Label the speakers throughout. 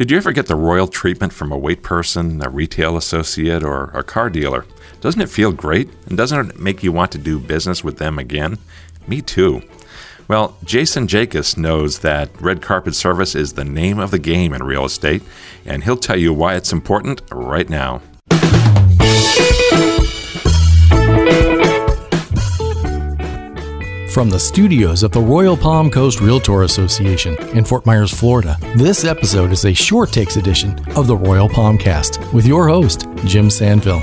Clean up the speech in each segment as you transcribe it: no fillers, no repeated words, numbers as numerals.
Speaker 1: Did you ever get the royal treatment from a wait person, a retail associate, or a car dealer? Doesn't it feel great? And doesn't it make you want to do business with them again? Me too. Well, Jason Jakus knows that red carpet service is the name of the game in real estate, and he'll tell you why it's important right now.
Speaker 2: From the studios of the Royal PalmCast Realtor Association in Fort Myers, Florida, this episode is a short takes edition of the Royal PalmCast with your host, Jim Sanville.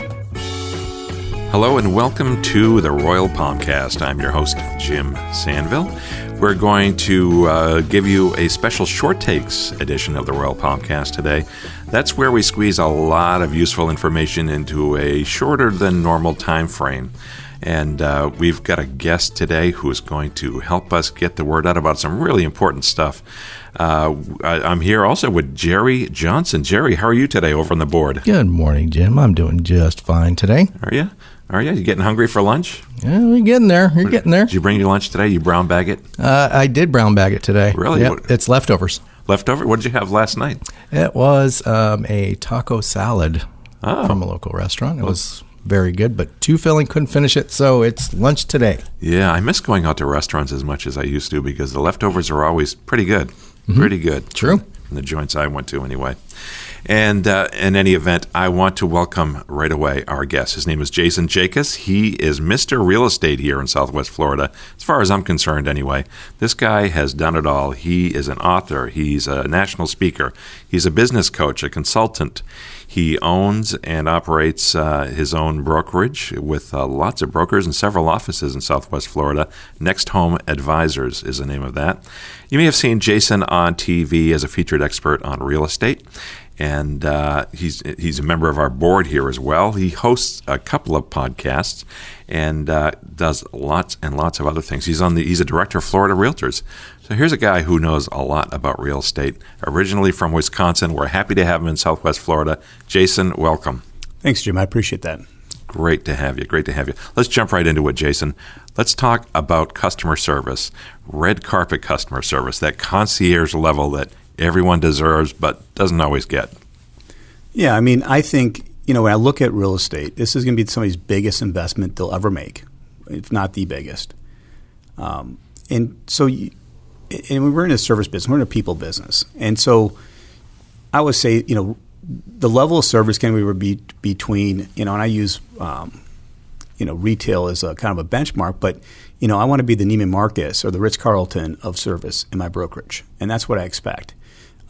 Speaker 1: Hello and welcome to the Royal PalmCast. I'm your host, Jim Sanville. We're going to give you a special short takes edition of the Royal PalmCast today. That's where we squeeze a lot of useful information into a shorter than normal time frame. And we've got a guest today who is going to help us get the word out about some really important stuff. I'm here also with Jerry Johnson. Jerry, how are you today over on the board?
Speaker 2: Good morning, Jim. I'm doing just fine today.
Speaker 1: Are you? You getting hungry for lunch?
Speaker 2: Yeah, we're getting there. You're getting there.
Speaker 1: Did you bring your lunch today? You brown bag it?
Speaker 2: I did brown bag it today.
Speaker 1: Really?
Speaker 2: Yep, it's leftovers.
Speaker 1: Leftover? What did you have last night?
Speaker 2: It was a taco salad from a local restaurant. It was very good, but too filling, couldn't finish it, so it's lunch today.
Speaker 1: Yeah, I miss going out to restaurants as much as I used to because the leftovers are always pretty good. Mm-hmm. Pretty good.
Speaker 2: True.
Speaker 1: From the joints I went to anyway. And in any event, I want to welcome right away our guest. His name is Jason Jakus. He is Mr. Real Estate here in Southwest Florida, as far as I'm concerned anyway. This guy has done it all. He is an author. He's a national speaker. He's a business coach, a consultant. He owns and operates his own brokerage with lots of brokers and several offices in Southwest Florida. Next Home Advisors is the name of that. You may have seen Jason on TV as a featured expert on real estate. And he's a member of our board here as well. He hosts a couple of podcasts and does lots and lots of other things. He's a director of Florida Realtors. So here's a guy who knows a lot about real estate. Originally from Wisconsin, we're happy to have him in Southwest Florida. Jason, welcome.
Speaker 3: Thanks, Jim. I appreciate that.
Speaker 1: Great to have you. Let's jump right into it, Jason. Let's talk about customer service, red carpet customer service, that concierge level that everyone deserves but doesn't always get.
Speaker 3: Yeah, I mean, I think, when I look at real estate, this is going to be somebody's biggest investment they'll ever make, if not the biggest. And we're in a service business, we're in a people business. And so I would say, the level of service can be between, and I use, retail as a kind of a benchmark, but, I want to be the Neiman Marcus or the Ritz-Carlton of service in my brokerage. And that's what I expect.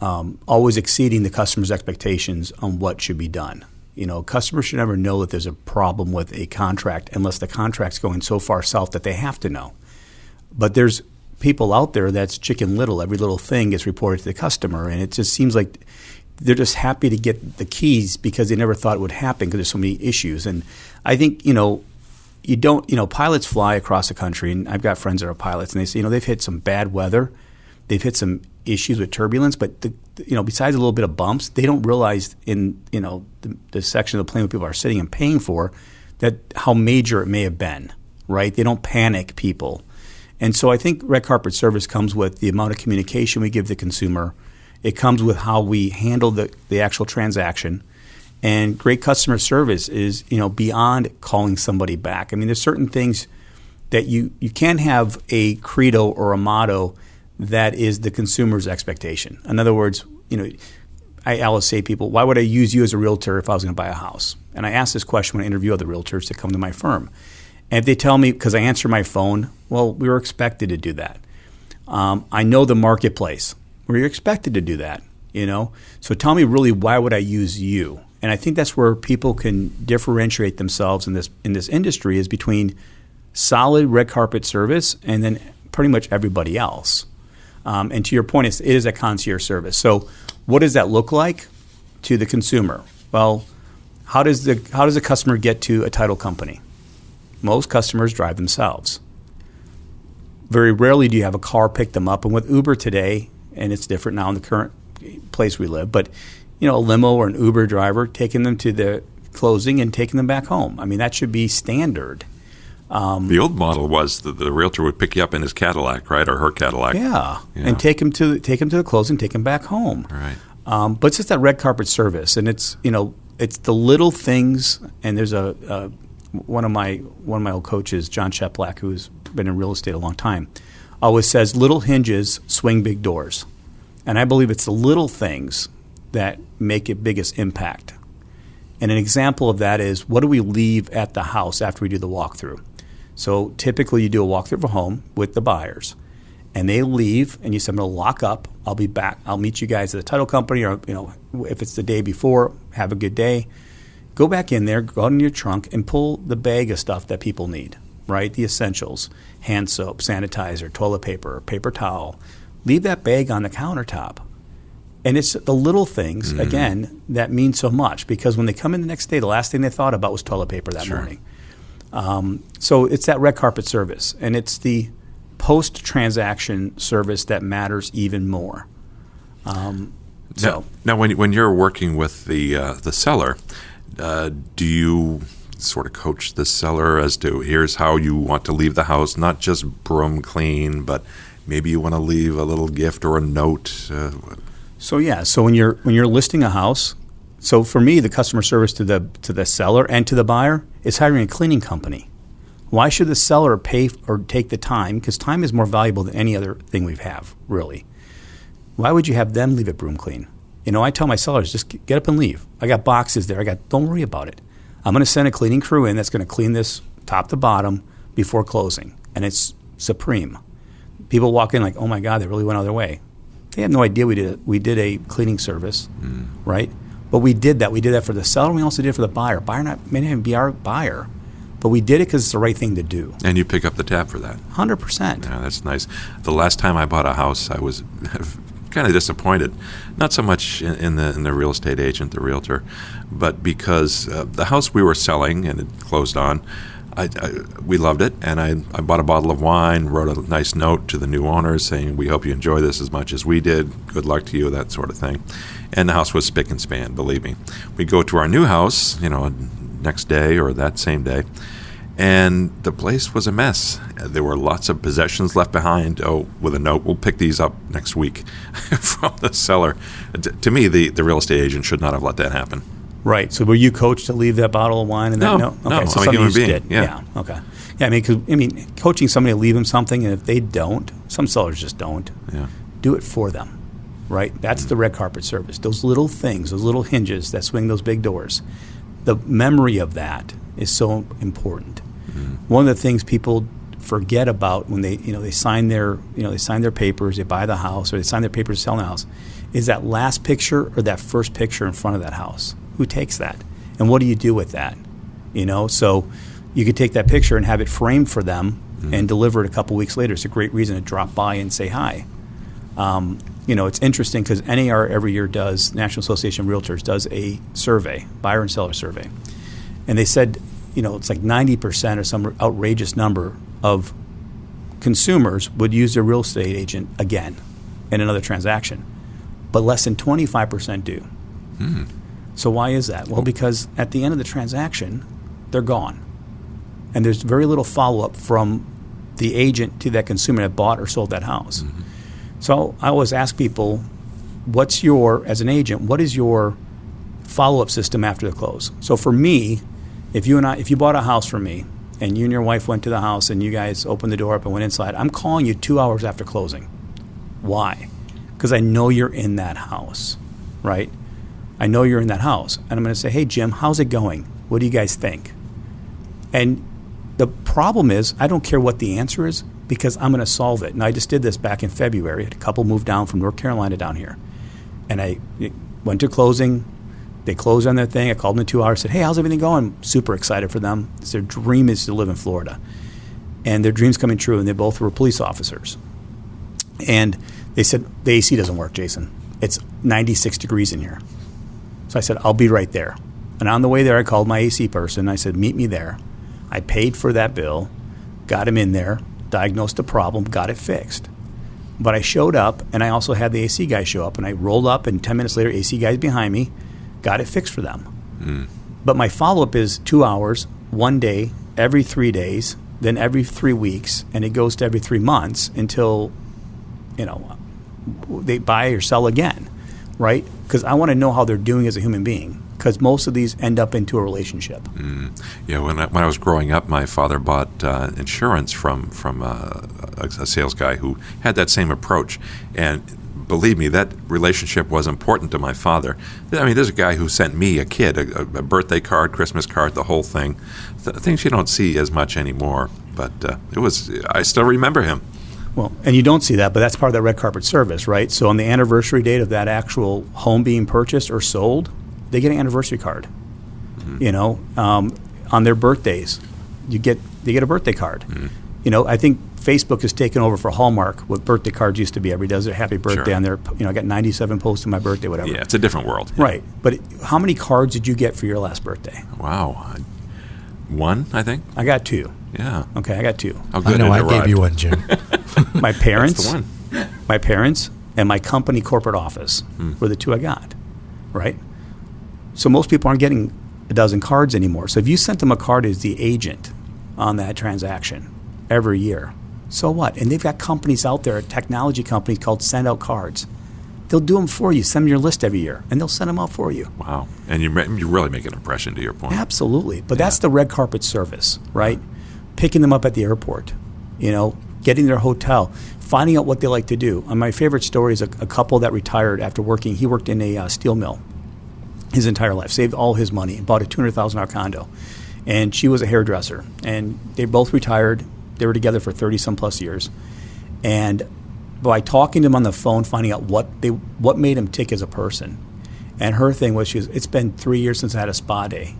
Speaker 3: Always exceeding the customer's expectations on what should be done. Customers should never know that there's a problem with a contract unless the contract's going so far south that they have to know. But there's people out there that's Chicken Little. Every little thing gets reported to the customer, and it just seems like they're just happy to get the keys because they never thought it would happen because there's so many issues. And I think, pilots fly across the country, and I've got friends that are pilots, and they say, they've hit some bad weather. They've hit some issues with turbulence, but besides a little bit of bumps, they don't realize in the section of the plane where people are sitting and paying for that how major it may have been, right? They don't panic people, and so I think red carpet service comes with the amount of communication we give the consumer. It comes with how we handle the actual transaction, and great customer service is beyond calling somebody back. I mean, there's certain things that you can't have a credo or a motto that is the consumer's expectation. In other words, I always say to people, why would I use you as a realtor if I was going to buy a house? And I ask this question when I interview other realtors to come to my firm. And if they tell me, because I answer my phone, well, we were expected to do that. I know the marketplace. We're expected to do that, So tell me really, why would I use you? And I think that's where people can differentiate themselves in this industry is between solid red carpet service and then pretty much everybody else. And to your point, it is a concierge service. So what does that look like to the consumer? Well, how does a customer get to a title company? Most customers drive themselves. Very rarely do you have a car pick them up. And with Uber today, and it's different now in the current place we live, but a limo or an Uber driver taking them to the closing and taking them back home. I mean, that should be standard.
Speaker 1: The old model was that the realtor would pick you up in his Cadillac, right, or her Cadillac.
Speaker 3: Yeah. And take him to the closing, take him back home.
Speaker 1: Right.
Speaker 3: But it's just that red carpet service, and it's the little things. And there's one of my old coaches, John Sheplack, who's been in real estate a long time, always says little hinges swing big doors, and I believe it's the little things that make it biggest impact. And an example of that is, what do we leave at the house after we do the walkthrough? So typically you do a walkthrough of a home with the buyers, and they leave, and you say, I'm going to lock up. I'll be back. I'll meet you guys at the title company, or if it's the day before, have a good day. Go back in there, go out in your trunk, and pull the bag of stuff that people need, right? The essentials, hand soap, sanitizer, toilet paper, paper towel. Leave that bag on the countertop. And it's the little things, again, that mean so much, because when they come in the next day, the last thing they thought about was toilet paper that morning. So it's that red carpet service, and it's the post-transaction service that matters even more.
Speaker 1: Now, when you're working with the seller, do you sort of coach the seller as to here's how you want to leave the house, not just broom clean, but maybe you want to leave a little gift or a note?
Speaker 3: So when you're listing a house, so for me, the customer service to the seller and to the buyer is hiring a cleaning company. Why should the seller pay or take the time? Because time is more valuable than any other thing we have, really. Why would you have them leave it broom clean? I tell my sellers, just get up and leave. I got boxes there. Don't worry about it. I'm going to send a cleaning crew in that's going to clean this top to bottom before closing, and it's supreme. People walk in like, oh my God, they really went out of their way. They had no idea we did a cleaning service, right? But we did that. We did that for the seller. We also did it for the buyer. Buyer may not even be our buyer, but we did it because it's the right thing to do.
Speaker 1: And you pick up the tab for that.
Speaker 3: 100%.
Speaker 1: Yeah, that's nice. The last time I bought a house, I was kind of disappointed. Not so much in the real estate agent, the realtor, but because the house we were selling and it closed on, we loved it, and I bought a bottle of wine, wrote a nice note to the new owners saying, we hope you enjoy this as much as we did. Good luck to you, that sort of thing. And the house was spick and span, believe me. We go to our new house, next day or that same day, and the place was a mess. There were lots of possessions left behind. With a note, we'll pick these up next week from the seller. To me, the real estate agent should not have let that happen.
Speaker 3: Right. So were you coached to leave that bottle of wine? And
Speaker 1: No.
Speaker 3: Okay. So
Speaker 1: I'm a human being.
Speaker 3: Did. Yeah. Okay. Yeah. Coaching somebody to leave them something, and if they don't, some sellers just don't.
Speaker 1: Yeah.
Speaker 3: Do it for them. Right. That's the red carpet service. Those little things, those little hinges that swing those big doors. The memory of that is so important. One of the things people forget about when they sign their papers, they buy the house, or they sign their papers to sell the house, is that last picture or that first picture in front of that house. Who takes that? And what do you do with that? So you could take that picture and have it framed for them and deliver it a couple weeks later. It's a great reason to drop by and say hi. It's interesting because NAR every year National Association of Realtors does a survey, buyer and seller survey. And they said, it's like 90% or some outrageous number of consumers would use their real estate agent again in another transaction, but less than 25% do. So why is that? Well, because at the end of the transaction, they're gone. And there's very little follow-up from the agent to that consumer that bought or sold that house. So I always ask people, as an agent, what is your follow-up system after the close? So for me, if you bought a house from me and you and your wife went to the house and you guys opened the door up and went inside, I'm calling you 2 hours after closing. Why? Because I know you're in that house, right? I know you're in that house. And I'm going to say, hey, Jim, how's it going? What do you guys think? And the problem is, I don't care what the answer is because I'm going to solve it. And I just did this back in February. A couple moved down from North Carolina down here. And I went to closing. They closed on their thing. I called them in 2 hours, said, hey, how's everything going? Super excited for them. Their dream is to live in Florida. And their dream's coming true, and they both were police officers. And they said, the AC doesn't work, Jason. It's 96 degrees in here. So I said, I'll be right there. And on the way there, I called my AC person. I said, meet me there. I paid for that bill, got him in there, diagnosed the problem, got it fixed. But I showed up, and I also had the AC guy show up, and I rolled up, and 10 minutes later, AC guy's behind me, got it fixed for them. But my follow-up is 2 hours, 1 day, every 3 days, then every 3 weeks, and it goes to every 3 months until, they buy or sell again, right? because I want to know how they're doing as a human being, because most of these end up into a relationship.
Speaker 1: Yeah, when I was growing up, my father bought insurance from a sales guy who had that same approach. And believe me, that relationship was important to my father. I mean, there's a guy who sent me, a kid, a birthday card, Christmas card, the whole thing. Things you don't see as much anymore. But I still remember him.
Speaker 3: Well, and you don't see that, but that's part of that red carpet service, right? So on the anniversary date of that actual home being purchased or sold, they get an anniversary card. On their birthdays, they get a birthday card. I think Facebook has taken over for Hallmark what birthday cards used to be. Everybody does their happy birthday on their, I got 97 posts on my birthday, whatever.
Speaker 1: Yeah, it's a different world.
Speaker 3: Right. But how many cards did you get for your last birthday?
Speaker 1: Wow. One, I think.
Speaker 3: I got 2.
Speaker 1: Yeah.
Speaker 3: Okay, I got 2.
Speaker 1: How good
Speaker 2: I know
Speaker 1: it
Speaker 2: I
Speaker 1: arrived.
Speaker 2: gave you one, Jim.
Speaker 3: My parents,
Speaker 1: That's the one.
Speaker 3: my parents, and my company corporate office were the 2 I got, right? So most people aren't getting a dozen cards anymore. So if you sent them a card as the agent on that transaction every year, so what? And they've got companies out there, technology companies called Send Out Cards. They'll do them for you. Send them your list every year, and they'll send them out for you.
Speaker 1: Wow. And you really make an impression, to your point.
Speaker 3: Absolutely. But that's the red carpet service, right? Picking them up at the airport, getting their hotel, finding out what they like to do. And my favorite story is a couple that retired after working. He worked in a steel mill his entire life, saved all his money, bought a $200,000 condo. And she was a hairdresser. And they both retired. They were together for 30-some plus years. And by talking to him on the phone, finding out what made him tick as a person. And her thing was, it's been 3 years since I had a spa day.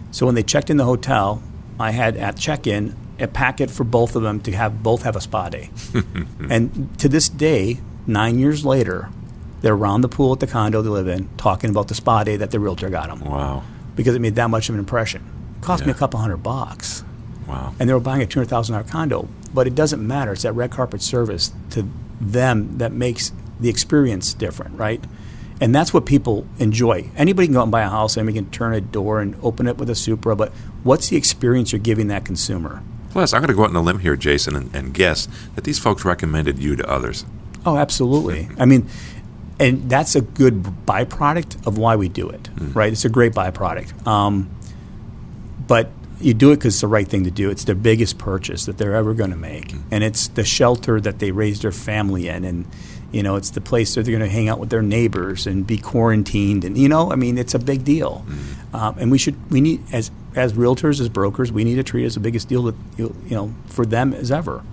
Speaker 3: So when they checked in the hotel, I had at check-in a packet for both of them to both have a spa day. And to this day, 9 years later, they're around the pool at the condo they live in talking about the spa day that the realtor got them.
Speaker 1: Wow.
Speaker 3: Because it made that much of an impression. It cost me a couple $100.
Speaker 1: Wow.
Speaker 3: And they were buying a $200,000 condo. But it doesn't matter. It's that red carpet service to them that makes the experience different, right? And that's what people enjoy. Anybody can go out and buy a house, anybody can turn a door and open it with a Supra, but what's the experience you're giving that consumer?
Speaker 1: Plus, I'm going to go out on a limb here, Jason, and guess that these folks recommended you to others.
Speaker 3: Oh, absolutely. I mean, and that's a good byproduct of why we do it, right? It's a great byproduct. But you do it because it's the right thing to do. It's their biggest purchase that they're ever going to make. And it's the shelter that they raised their family in. And, it's the place that they're going to hang out with their neighbors and be quarantined. And, it's a big deal. And we need, as realtors, as brokers, we need to treat it as the biggest deal that, for them as ever.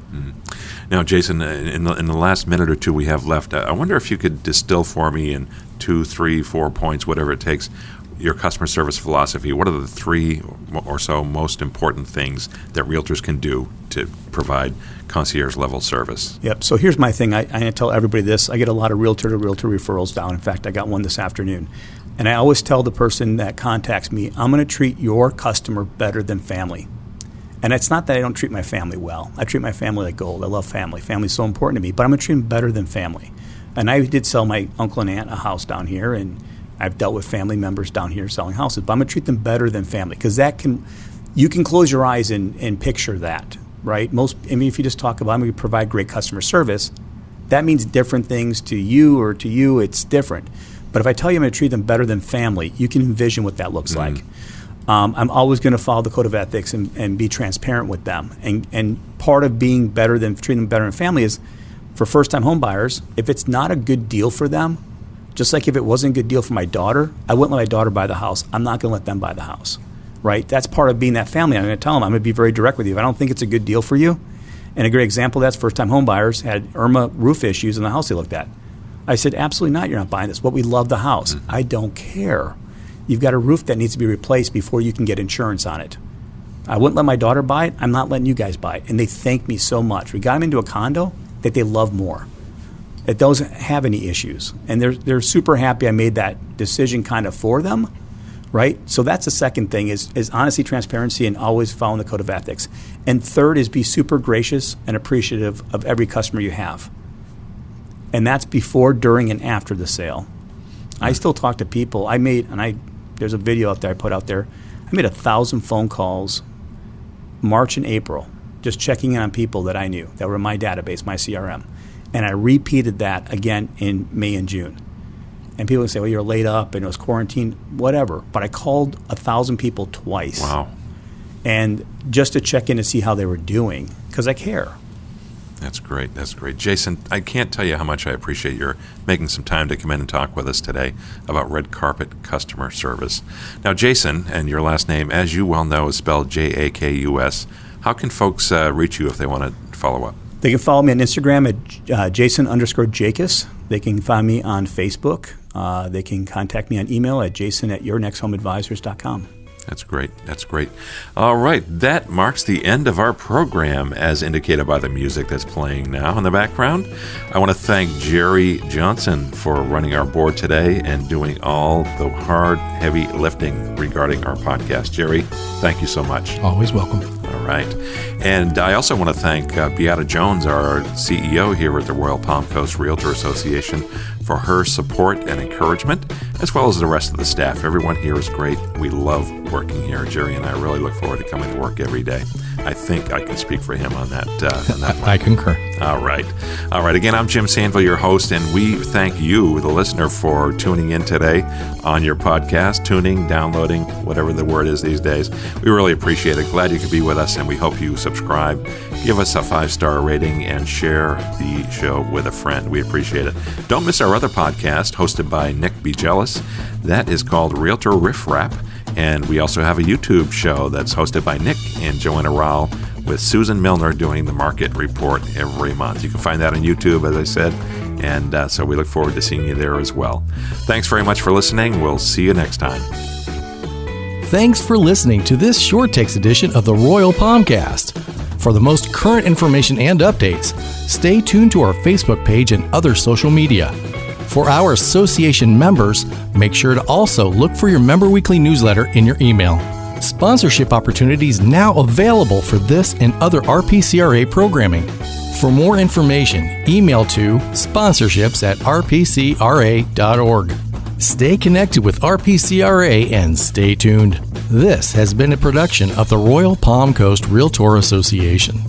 Speaker 1: Now, Jason, in the last minute or two we have left, I wonder if you could distill for me in 2, 3, 4 points, whatever it takes, your customer service philosophy. What are the 3 or so most important things that realtors can do to provide concierge-level service?
Speaker 3: Yep. So here's my thing. I tell everybody this. I get a lot of realtor-to-realtor referrals down. In fact, I got one this afternoon. And I always tell the person that contacts me, I'm going to treat your customer better than family. And it's not that I don't treat my family well. I treat my family like gold. I love family. Family's so important to me. But I'm going to treat them better than family. And I did sell my uncle and aunt a house down here, and I've dealt with family members down here selling houses. But I'm going to treat them better than family, because you can close your eyes and picture that, right? If you just talk about I'm going to provide great customer service, that means different things to you, or to you it's different. But if I tell you I'm going to treat them better than family, you can envision what that looks like. I'm always going to follow the code of ethics and be transparent with them. And part of being better than treating them better than family is, for first-time home buyers, if it's not a good deal for them, just like if it wasn't a good deal for my daughter, I wouldn't let my daughter buy the house. I'm not going to let them buy the house, right? That's part of being that family. I'm going to tell them, I'm going to be very direct with you. If I don't think it's a good deal for you, and a great example of that's first-time home buyers had Irma roof issues in the house they looked at. I said, absolutely not, you're not buying this. But we love the house. I don't care. You've got a roof that needs to be replaced before you can get insurance on it. I wouldn't let my daughter buy it. I'm not letting you guys buy it. And they thank me so much. We got them into a condo that they love more, that doesn't have any issues. And they're super happy I made that decision kind of for them, right? So that's the second thing is honesty, transparency, and always following the code of ethics. And third is be super gracious and appreciative of every customer you have. And that's before, during, and after the sale. I still talk to people. There's a video out there I put out there. I made 1,000 phone calls March and April, just checking in on people that I knew that were in my database, my CRM. And I repeated that again in May and June. And people say, well, you're laid up and it was quarantine, whatever. But I called 1,000 people twice.
Speaker 1: Wow.
Speaker 3: And just to check in to see how they were doing, because I care.
Speaker 1: That's great. That's great. Jason, I can't tell you how much I appreciate your making some time to come in and talk with us today about red carpet customer service. Now, Jason, and your last name, as you well know, is spelled Jakus. How can folks reach you if they want to follow up?
Speaker 3: They can follow me on Instagram at Jason_Jakus. They can find me on Facebook. They can contact me on email at jason@yournexthomeadvisors.com.
Speaker 1: That's great. That's great. All right. That marks the end of our program, as indicated by the music that's playing now in the background. I want to thank Jerry Johnson for running our board today and doing all the hard, heavy lifting regarding our podcast. Jerry, thank you so much.
Speaker 2: Always welcome.
Speaker 1: All right. And I also want to thank Beata Jones, our CEO here at the Royal PalmCast Realtor Association, for her support and encouragement, as well as the rest of the staff. Everyone here is great. We love working here. Jerry and I really look forward to coming to work every day. I think I can speak for him on that.
Speaker 2: I concur.
Speaker 1: All right. All right. Again, I'm Jim Sanville, your host, and we thank you, the listener, for tuning in today on your podcast, tuning, downloading, whatever the word is these days. We really appreciate it. Glad you could be with us, and we hope you subscribe, give us a 5-star rating, and share the show with a friend. We appreciate it. Don't miss our other podcast hosted by Nick B. Jealous. That is called Realtor Riff Rap. And we also have a YouTube show that's hosted by Nick and Joanna Rowell, with Susan Milner doing the market report every month. You can find that on YouTube, as I said, and so we look forward to seeing you there as well. Thanks very much for listening. We'll see you next time.
Speaker 2: Thanks for listening to this short takes edition of the Royal PalmCast. For the most current information and updates, stay tuned to our Facebook page and other social media. For our association members, make sure to also look for your Member Weekly newsletter in your email. Sponsorship opportunities now available for this and other RPCRA programming. For more information, email to sponsorships@rpcra.org. Stay connected with RPCRA and stay tuned. This has been a production of the Royal PalmCast Realtor Association.